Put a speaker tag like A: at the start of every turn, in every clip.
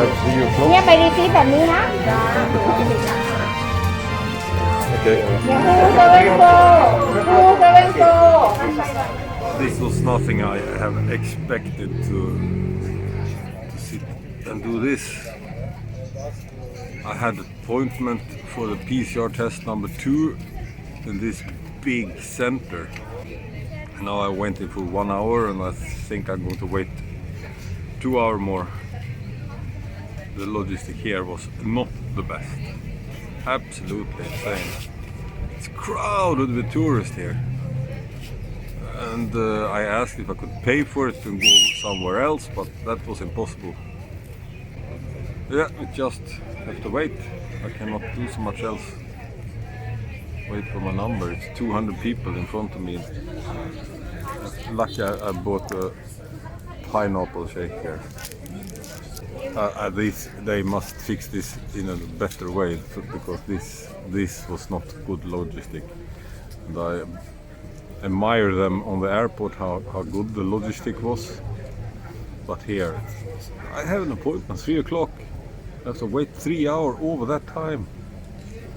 A: have 3 o'clock.
B: เนี่ยไปรีซีฟแบบนี้นะ
A: Okay.
B: 274
A: This was nothing I have expected to sit and do this. I had an appointment for the PCR test number 2 in this big center. Now I went in for 1 hour and I think I'm going to wait 2 hours more. The logistic here was not the best. Absolutely insane. It's crowded with tourists here. And I asked if I could pay for it and go somewhere else, but that was impossible. Yeah, we just have to wait. I cannot do so much else. Wait for my number. It's 200 people in front of me. Lucky I bought a pineapple shake here. They must fix this in a better way because this was not good logistic. And I admire them on the airport how good the logistic was. But here, I have an appointment 3 o'clock. I have to wait 3 hours over that time.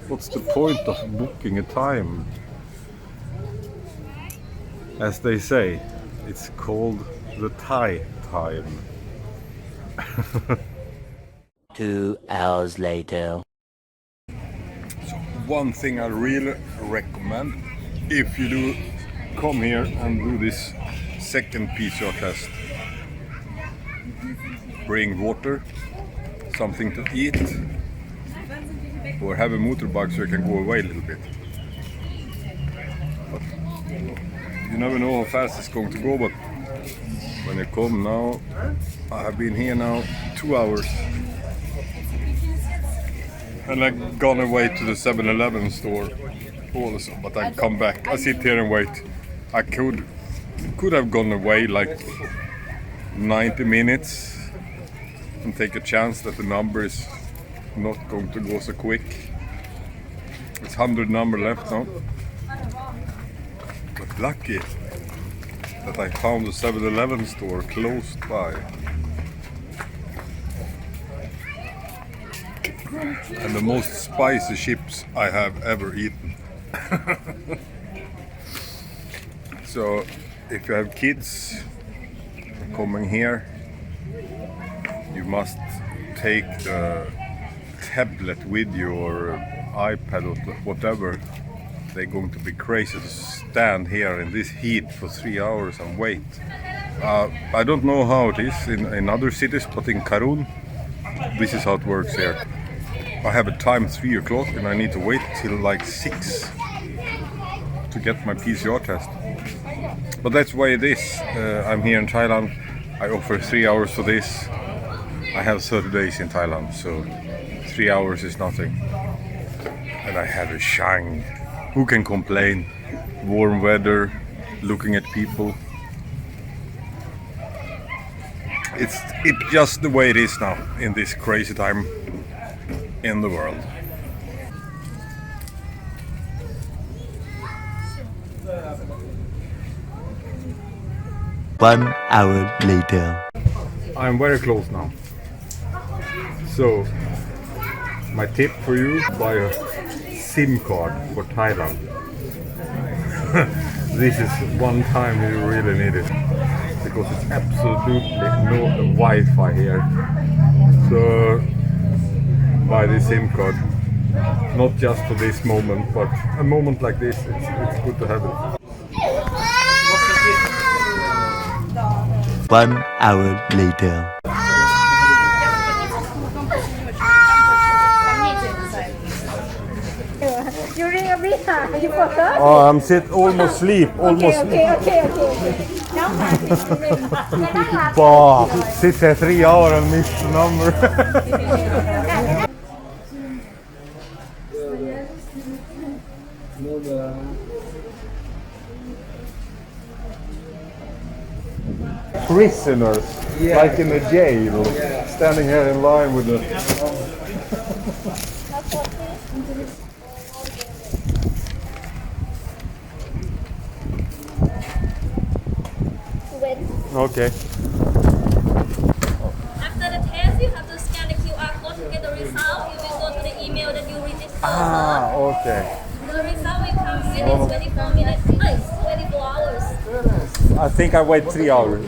A: What's the point of booking a time? As they say, it's called the Thai time.
C: 2 hours later.
A: So one thing I really recommend, if you do come here and do this second PCR test, bring water, something to eat, or have a motorbike so you can go away a little bit. But you never know how fast it's going to go, but when you come now, I have been here now 2 hours. And I've gone away to the 7-Eleven store also, but I come back. I sit here and wait. I could have gone away like 90 minutes and take a chance that the number is not going to go so quick. It's 100 number left now. But lucky that I found a 7-Eleven store close by. And the most spicy chips I have ever eaten. So if you have kids coming here, you must take the tablet with you or iPad or whatever. They're going to be crazy to stand here in this heat for 3 hours and wait. I don't know how it is in other cities, but in Karun, this is how it works here. I have a time 3 o'clock and I need to wait till like 6 to get my PCR test. But that's why it is. I'm here in Thailand. I offer 3 hours for this. I have 30 days in Thailand, so 3 hours is nothing. And I have a shang. Who can complain? Warm weather, looking at people. It's just the way it is now in this crazy time in the world.
C: One hour later.
A: I'm very close now. So, my tip for you, buy a SIM card for Thailand. This is one time you really need it. Because it's absolutely no Wi-Fi here. So, buy this SIM card. Not just for this moment, but a moment like this, it's good to have it.
C: 1 hour later.
B: You ring a bit, you forgot?
A: Oh, I'm almost sleep, almost.
B: Okay.
A: Bah, sit here 3 hours and miss the number. Prisoners, like in a jail, standing here in line with the.
B: When?
A: Okay.
D: After the test, you have to scan the
A: Ah, okay.
D: The result will come within 24 minutes. 24 hours.
A: I think I wait 3 hours.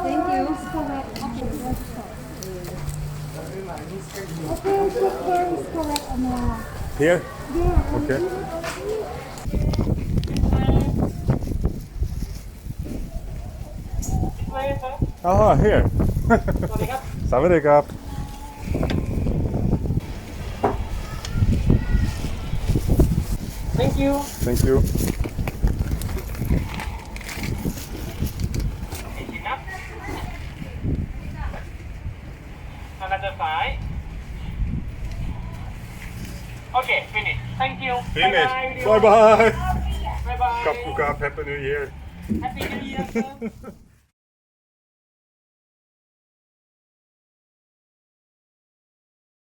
B: Thank you. Okay, check where is correct now.
A: Here?
B: Yeah.
A: Okay. Ah, here. Sawadee-krap.
E: Thank you.
A: Thank you.
E: Another side. Okay, finish. Thank you.
A: Finish.
E: Bye bye.
A: Bye bye.
E: Bye bye.
A: Kap to kap. Happy New Year.
E: Happy New Year, sir.